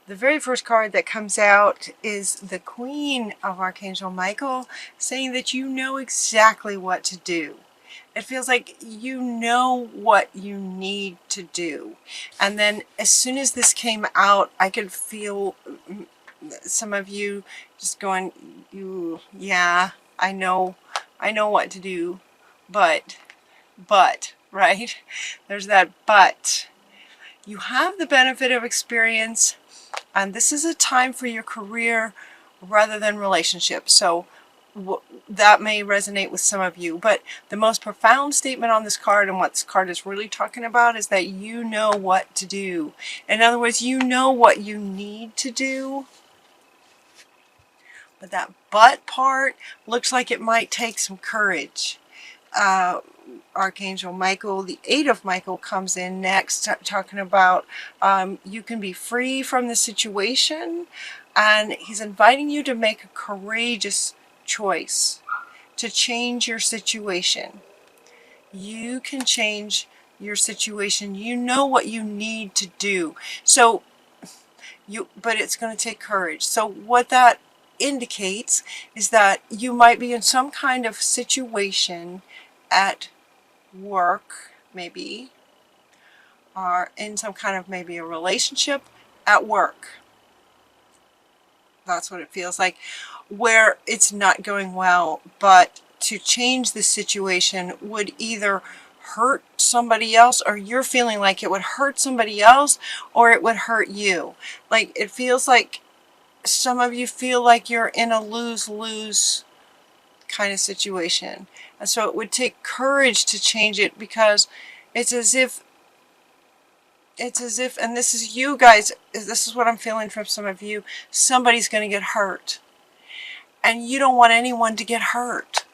The very first card that comes out is the Queen of Archangel Michael, saying that you know exactly what to do. It feels like you know what you need to do. And then as soon as this came out, I could feel some of you just going, yeah, I know what to do, but, right? There's that but. You have the benefit of experience, and this is a time for your career rather than relationships. So that may resonate with some of you, but the most profound statement on this card, and what this card is really talking about, is that you know what to do. In other words, you know what you need to do. But that but part looks like it might take some courage. Archangel Michael, the 8 of Michael, comes in next, talking about you can be free from the situation, and he's inviting you to make a courageous choice to change your situation. You can change your situation. You know what you need to do. So but it's going to take courage. So what that indicates is that you might be in some kind of situation at work, maybe, or in some kind of maybe a relationship at work. That's what it feels like, where it's not going well, but to change the situation would either hurt somebody else, or you're feeling like it would hurt somebody else, or it would hurt you. Like, it feels like some of you feel like you're in a lose-lose kind of situation. And so it would take courage to change it, because it's as if, and this is you guys, this is what I'm feeling from some of you, somebody's going to get hurt. And you don't want anyone to get hurt.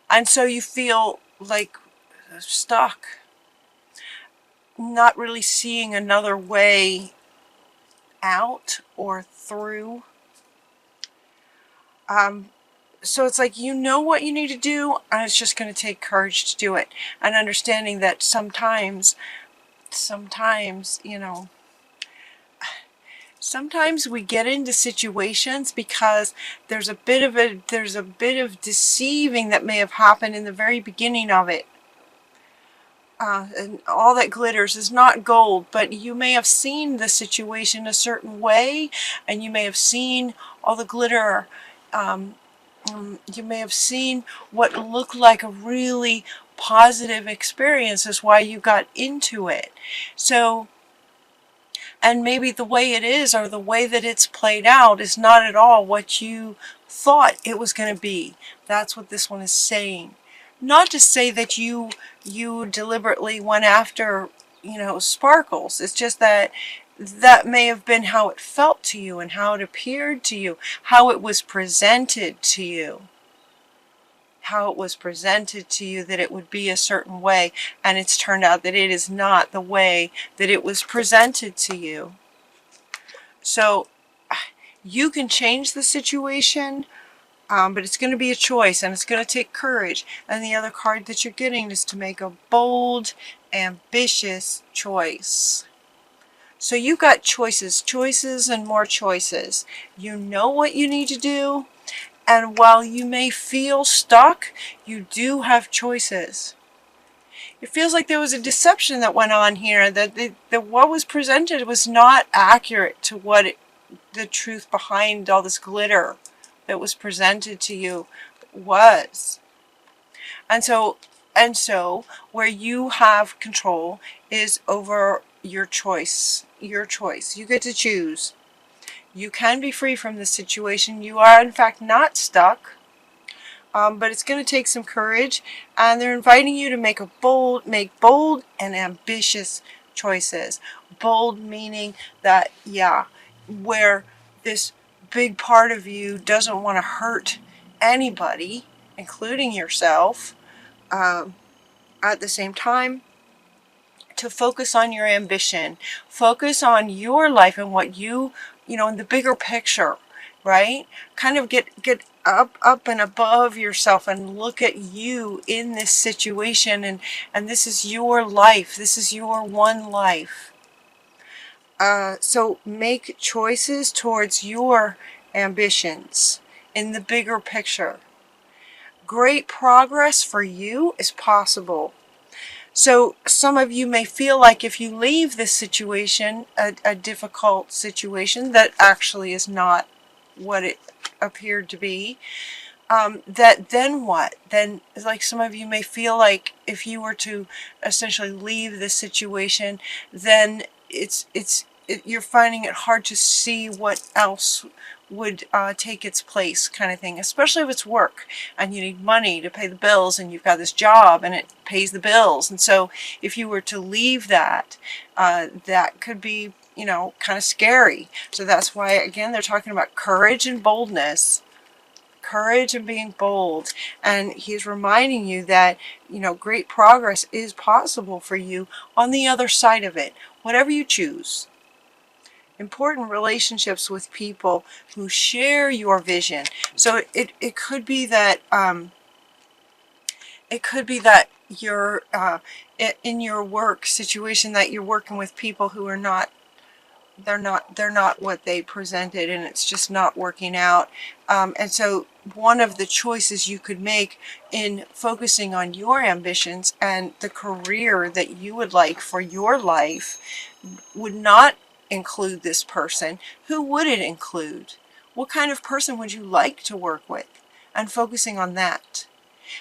And so you feel like stuck, not really seeing another way out or through. So it's like you know what you need to do, and it's just going to take courage to do it. And understanding that sometimes, you know, sometimes we get into situations because there's a bit of deceiving that may have happened in the very beginning of it. And all that glitters is not gold, but you may have seen the situation a certain way, and you may have seen all the glitter. You may have seen what looked like a really positive experience is why you got into it. So, and maybe the way it is, or the way that it's played out, is not at all what you thought it was going to be. That's what this one is saying. Not to say that you deliberately went after, you know, sparkles. It's just that that may have been how it felt to you, and how it appeared to you, how it was presented to you. How it was presented to you that it would be a certain way, and it's turned out that it is not the way that it was presented to you. So you can change the situation, but it's going to be a choice, and it's going to take courage. And the other card that you're getting is to make a bold, ambitious choice. So you've got choices and more choices. You know what you need to do, and while you may feel stuck, you do have choices. It feels like there was a deception that went on here, that what was presented was not accurate to what the truth behind all this glitter that was presented to you was. And so where you have control is over your choice. Your choice. You get to choose. You can be free from this situation. You are, in fact, not stuck. But it's going to take some courage. And they're inviting you to make bold and ambitious choices. Bold meaning that, yeah, where this big part of you doesn't want to hurt anybody, including yourself. At the same time, to focus on your ambition, focus on your life and what you know, in the bigger picture, right? Kind of get up and above yourself and look at you in this situation, and this is your life. This is your one life. So make choices towards your ambitions in the bigger picture. Great progress for you is possible. So some of you may feel like if you leave this situation, a difficult situation that actually is not what it appeared to be, that then what? Then, like, some of you may feel like if you were to essentially leave this situation, then you're finding it hard to see what else would take its place, kind of thing, especially if it's work and you need money to pay the bills and you've got this job and it pays the bills. And so if you were to leave that, that could be, you know, kind of scary. So that's why, again, they're talking about courage and boldness. Courage and being bold. And he's reminding you that, you know, great progress is possible for you on the other side of it, whatever you choose. Important relationships with people who share your vision. So it could be that you're in your work situation that you're working with people who are not, they're not what they presented, and it's just not working out. And so one of the choices you could make in focusing on your ambitions and the career that you would like for your life would not include this person. Who would it include? What kind of person would you like to work with? And focusing on that.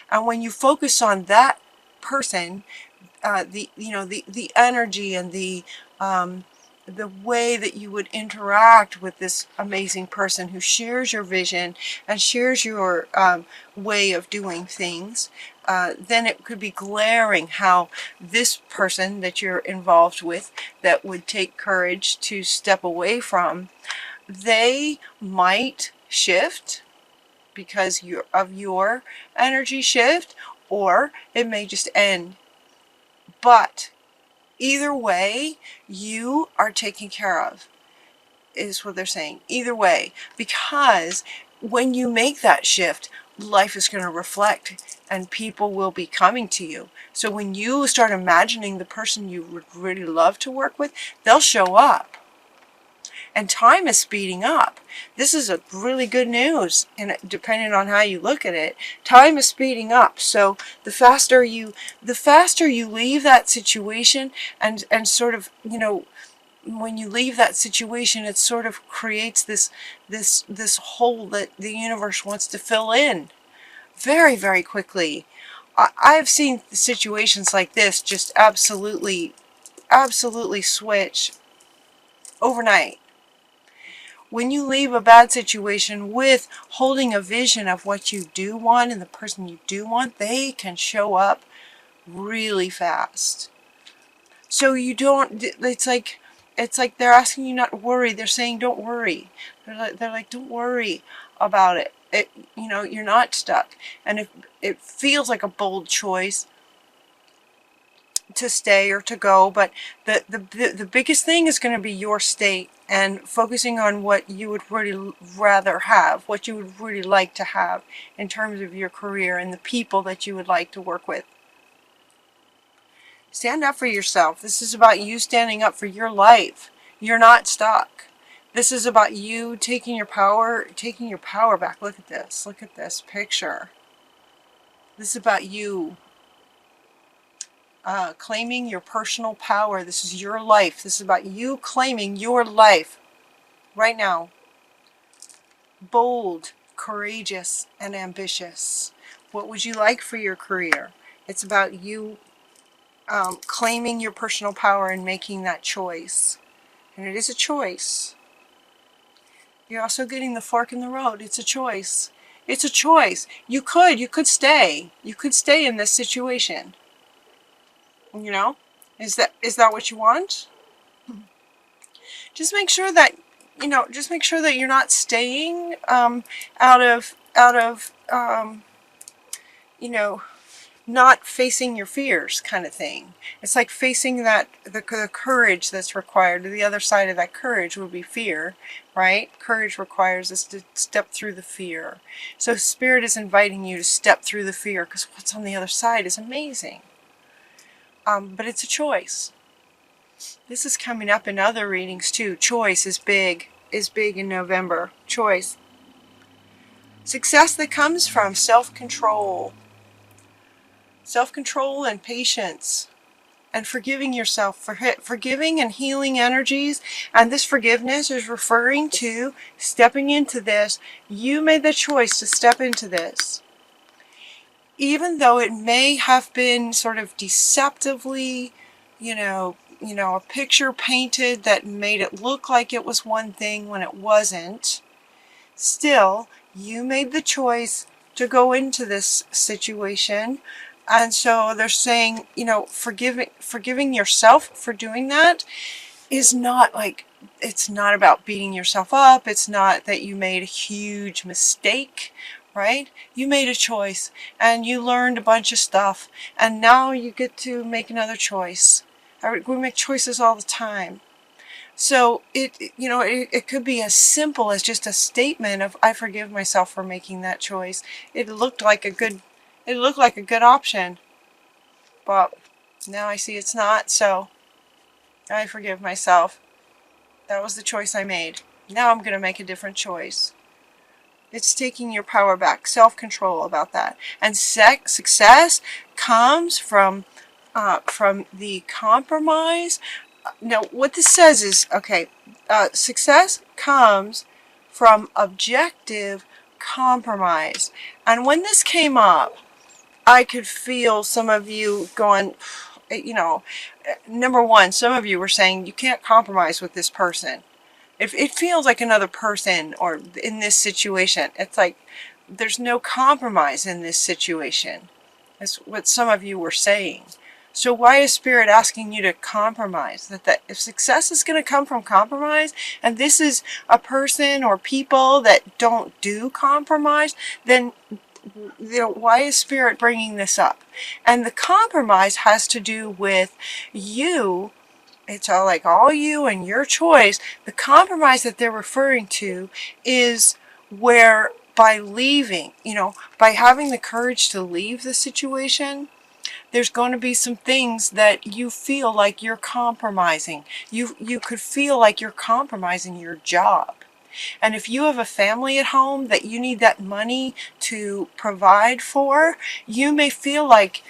And when you focus on that person, the energy and the way that you would interact with this amazing person who shares your vision and shares your way of doing things, then it could be glaring how this person that you're involved with that would take courage to step away from, they might shift because of your energy shift, or it may just end. But either way, you are taken care of, is what they're saying. Either way, because when you make that shift, life is going to reflect and people will be coming to you. So when you start imagining the person you would really love to work with, they'll show up. And time is speeding up. This is a really good news, and depending on how you look at it, time is speeding up. So the faster you leave that situation, and sort of, you know, when you leave that situation, it sort of creates this hole that the universe wants to fill in very, very quickly. I've seen situations like this just absolutely switch overnight. When you leave a bad situation with holding a vision of what you do want and the person you do want, they can show up really fast. So you don't, it's like they're asking you not to worry. They're saying don't worry. They're like don't worry about it. You know, you're not stuck. And if it feels like a bold choice to stay or to go, but the biggest thing is going to be your state and focusing on what you would really rather have, what you would really like to have in terms of your career and the people that you would like to work with. Stand up for yourself. This is about you standing up for your life. You're not stuck. This is about you taking your power back. Look at this. Look at this picture. This is about you claiming your personal power. This is your life. This is about you claiming your life right now. Bold, courageous, and ambitious. What would you like for your career? It's about you claiming your personal power and making that choice. And it is a choice. You're also getting the fork in the road. It's a choice. It's a choice. You could stay. You could stay in this situation. You know, is that what you want? Just make sure that, you know, you're not staying out of you know, not facing your fears, kind of thing. It's like facing that the courage that's required. The other side of that courage would be fear, right? Courage requires us to step through the fear. So Spirit is inviting you to step through the fear, because what's on the other side is amazing. But it's a choice. This is coming up in other readings too. Choice is big in November. Choice. Success that comes from self-control. Self-control and patience. And forgiving yourself, forgiving and healing energies. And this forgiveness is referring to stepping into this. You made the choice to step into this. Even though it may have been sort of deceptively, a picture painted that made it look like it was one thing when it wasn't, still, you made the choice to go into this situation. And so they're saying, forgiving yourself for doing that is not like, it's not about beating yourself up. It's not that you made a huge mistake, right? You made a choice and you learned a bunch of stuff, and now you get to make another choice. We make choices all the time. So it could be as simple as just a statement of, I forgive myself for making that choice. It looked like a good option, but now I see it's not, so I forgive myself. That was the choice I made. Now I'm going to make a different choice. It's taking your power back, self-control about that. And success comes from the compromise. Now, what this says is, success comes from objective compromise. And when this came up, I could feel some of you going, number one, some of you were saying you can't compromise with this person. It feels like another person, or in this situation, it's like there's no compromise in this situation. That's what some of you were saying. So why is Spirit asking you to compromise? That if success is going to come from compromise, and this is a person or people that don't do compromise, then why is Spirit bringing this up? And the compromise has to do with you. It's all you and your choice. The compromise that they're referring to is where by leaving, by having the courage to leave the situation, there's going to be some things that you feel like you're compromising. You could feel like you're compromising your job. And if you have a family at home that you need that money to provide for, you may feel like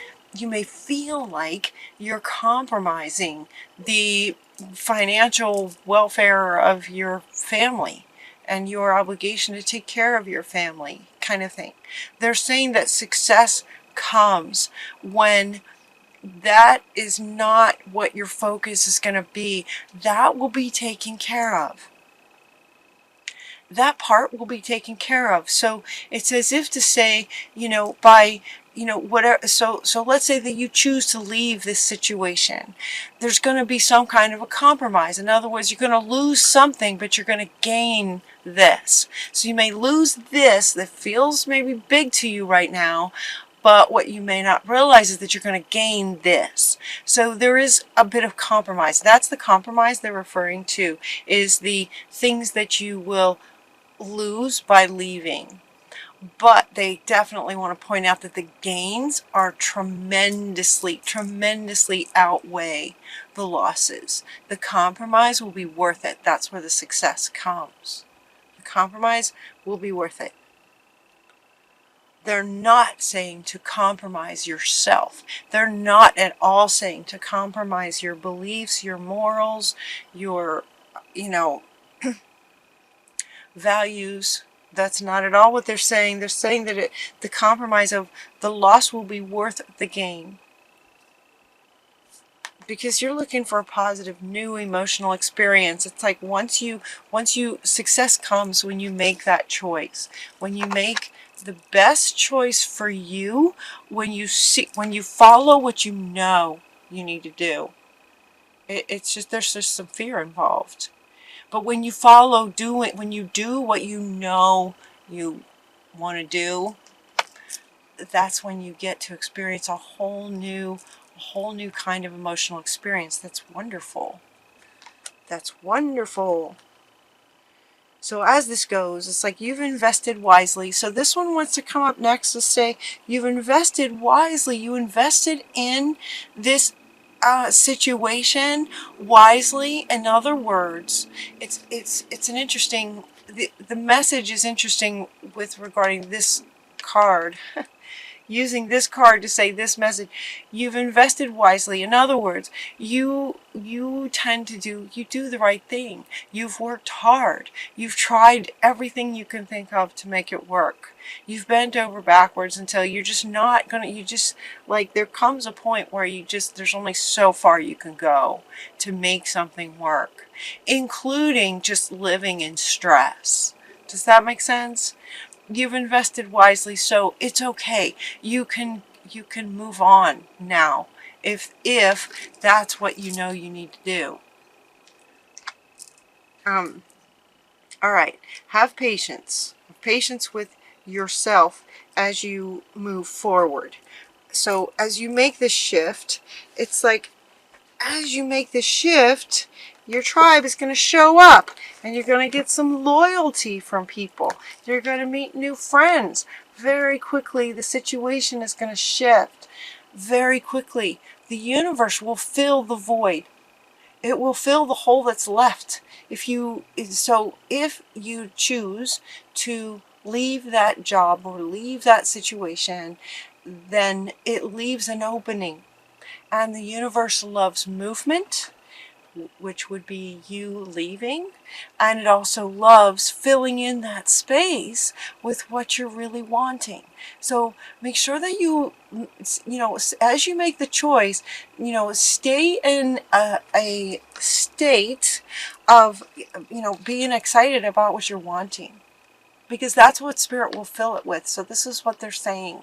you're compromising the financial welfare of your family and your obligation to take care of your family, kind of thing. They're saying that success comes when that is not what your focus is going to be. That will be taken care of. That part will be taken care of. So it's as if to say, whatever. So let's say that you choose to leave this situation. There's going to be some kind of a compromise. In other words, you're going to lose something, but you're going to gain this. So you may lose this that feels maybe big to you right now, but what you may not realize is that you're going to gain this. So there is a bit of compromise. That's the compromise they're referring to, is the things that you will lose by leaving. But they definitely want to point out that the gains are tremendously outweigh the losses. The compromise will be worth it. That's where the success comes. The compromise will be worth it. They're not saying to compromise yourself. They're not at all saying to compromise your beliefs, your morals, your, values. That's not at all what they're saying. They're saying that the compromise of the loss will be worth the gain. Because you're looking for a positive, new emotional experience. It's like once you success comes when you make that choice. When you make the best choice for you, when you follow what you know you need to do. It's just, there's just some fear involved. But when you when you do what you know you want to do, that's when you get to experience a whole new kind of emotional experience. That's wonderful. That's wonderful. So as this goes, it's like you've invested wisely. So this one wants to come up next to say you've invested wisely. You invested in this situation wisely. In other words, it's an interesting, the message is interesting with regarding this card. Using this card to say this message, you've invested wisely. In other words, you tend to do the right thing. You've worked hard. You've tried everything you can think of to make it work. You've bent over backwards until you're just not gonna, you just, like, there comes a point where there's only so far you can go to make something work, including just living in stress. Does that make sense? You've invested wisely, so it's okay. You can move on now if that's what you know you need to do. All right. Have patience. Have patience with yourself as you move forward. So as you make this shift, it's like, as you make this shift, your tribe is going to show up and you're going to get some loyalty from people. You're going to meet new friends. Very quickly, the situation is going to shift. Very quickly, the universe will fill the void. It will fill the hole that's left. If you choose to leave that job or leave that situation, then it leaves an opening. And the universe loves movement, which would be you leaving, and it also loves filling in that space with what you're really wanting. So make sure that you as you make the choice, stay in a state of, being excited about what you're wanting, because that's what Spirit will fill it with. So this is what they're saying.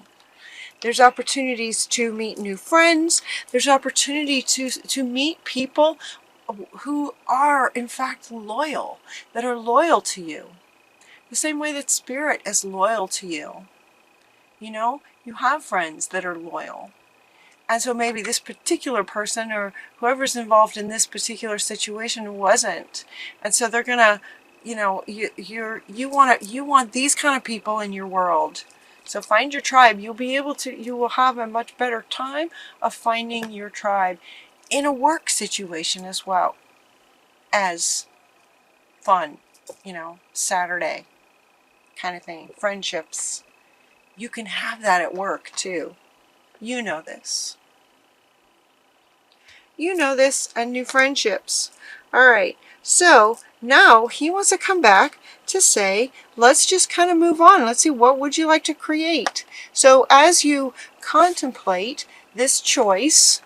There's opportunities to meet new friends. There's opportunity to meet people who are, in fact, loyal, that are loyal to you. The same way that Spirit is loyal to you. You have friends that are loyal. And so maybe this particular person or whoever's involved in this particular situation wasn't. And so they're going to, you want these kind of people in your world. So find your tribe. You will have a much better time of finding your tribe in a work situation as well as fun, Saturday kind of thing, friendships. You can have that at work too. You know this. And new friendships. All right. So now he wants to come back to say, let's just kind of move on. Let's see, what would you like to create? So as you contemplate this choice,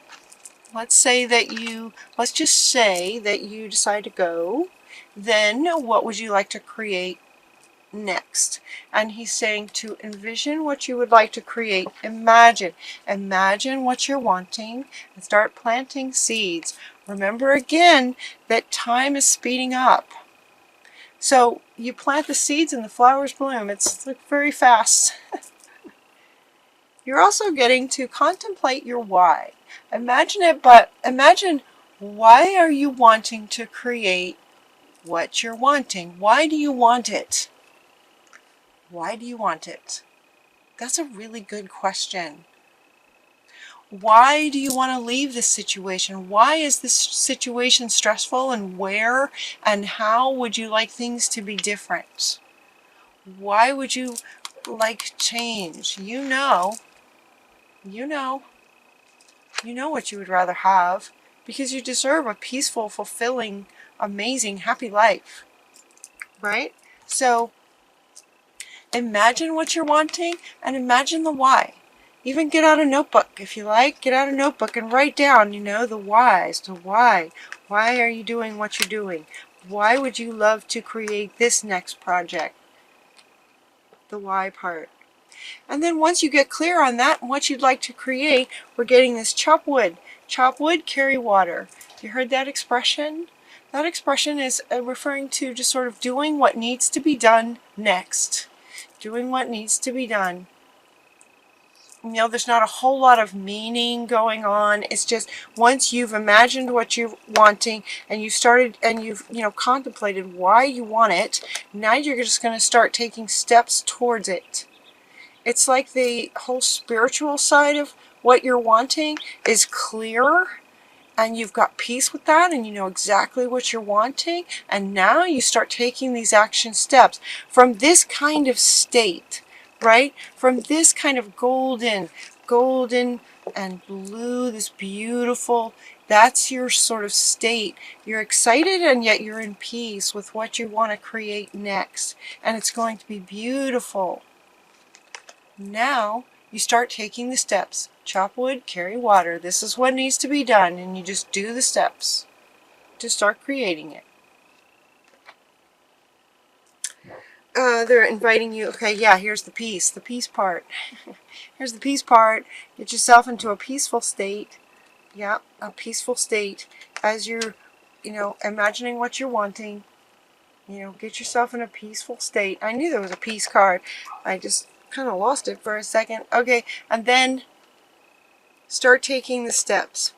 let's just say that you decide to go, then what would you like to create next? And he's saying to envision what you would like to create. Imagine what you're wanting and start planting seeds. Remember again that time is speeding up. So you plant the seeds and the flowers bloom. It's like very fast. You're also getting to contemplate your why. Imagine it, but imagine, why are you wanting to create what you're wanting? Why do you want it? Why do you want it? That's a really good question. Why do you want to leave this situation? Why is this situation stressful, and where and how would you like things to be different? Why would you like change? You know what you would rather have, because you deserve a peaceful, fulfilling, amazing, happy life, right? So imagine what you're wanting and imagine the why. Even get out a notebook if you like. Get out a notebook and write down, the whys. The why. Why are you doing what you're doing? Why would you love to create this next project? The why part. And then once you get clear on that and what you'd like to create, we're getting this chop wood. Chop wood, carry water. You heard that expression? That expression is referring to just sort of doing what needs to be done next. Doing what needs to be done. There's not a whole lot of meaning going on. It's just once you've imagined what you're wanting and you've started and you've contemplated why you want it, now you're just going to start taking steps towards it. It's like the whole spiritual side of what you're wanting is clearer, and you've got peace with that, and you know exactly what you're wanting, and now you start taking these action steps from this kind of state, right? From this kind of golden and blue, this beautiful, that's your sort of state. You're excited and yet you're in peace with what you want to create next, and it's going to be beautiful. Now you start taking the steps. Chop wood, carry water. This is what needs to be done, and you just do the steps to start creating it. They're inviting you. Okay, yeah, here's the peace part. Here's the peace part. Get yourself into a peaceful state. Yeah, a peaceful state as you're, imagining what you're wanting. Get yourself in a peaceful state. I knew there was a peace card. I just kind of lost it for a second. Okay, and then start taking the steps.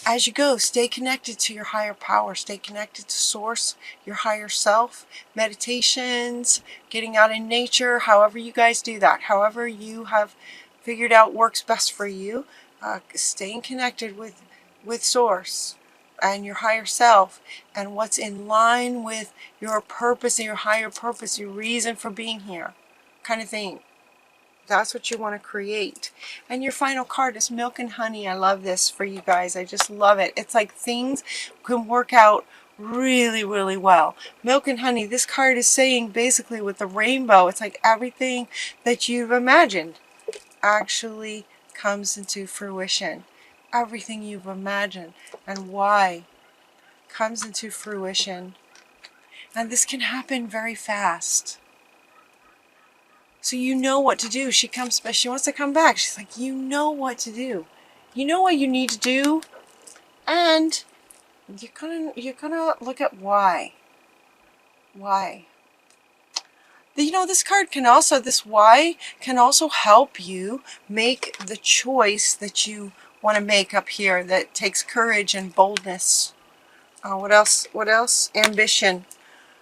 As you go, stay connected to your higher power. Stay connected to source, your higher self. Meditations, getting out in nature, however you guys do that. However you have figured out works best for you. Staying connected with source and your higher self and what's in line with your purpose and your higher purpose, your reason for being here, kind of thing. That's what you want to create. And your final card is milk and honey. I love this for you guys. I just love it. It's like things can work out really, really well. Milk and honey. This card is saying basically with the rainbow, it's like everything that you've imagined actually comes into fruition. Everything you've imagined and why comes into fruition. And this can happen very fast. So you know what to do. She wants to come back. She's like, you know what to do. You know what you need to do. And you're gonna look at why. Why. This card can also, this why can also help you make the choice that you want to make up here that takes courage and boldness. What else? Ambition.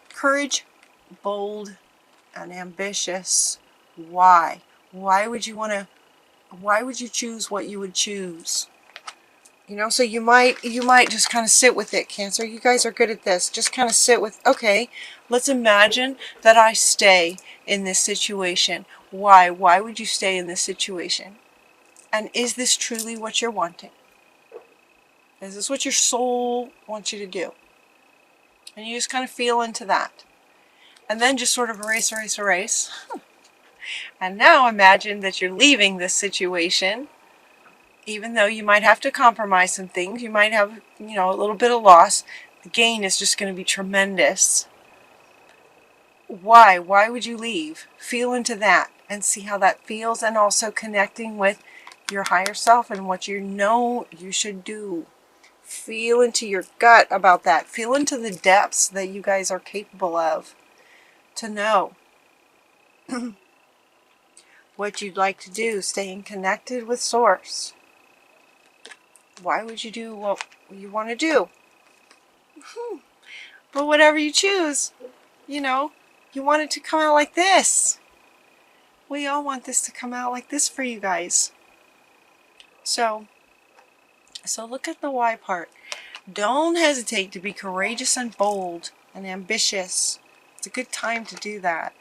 Courage, bold, and ambitious. Why? Why would you choose what you would choose? So you might just kind of sit with it, Cancer. You guys are good at this. Just kind of sit with, okay, let's imagine that I stay in this situation. Why? Why would you stay in this situation? And is this truly what you're wanting? Is this what your soul wants you to do? And you just kind of feel into that. And then just sort of erase. And now imagine that you're leaving this situation, even though you might have to compromise some things. You might have, a little bit of loss. The gain is just going to be tremendous. Why? Why would you leave? Feel into that and see how that feels, and also connecting with your higher self and what you know you should do. Feel into your gut about that. Feel into the depths that you guys are capable of to know what you'd like to do, staying connected with source. Why would you do what you want to do? But whatever you choose, you want it to come out like this. We all want this to come out like this for you guys. So look at the why part. Don't hesitate to be courageous and bold and ambitious. It's a good time to do that.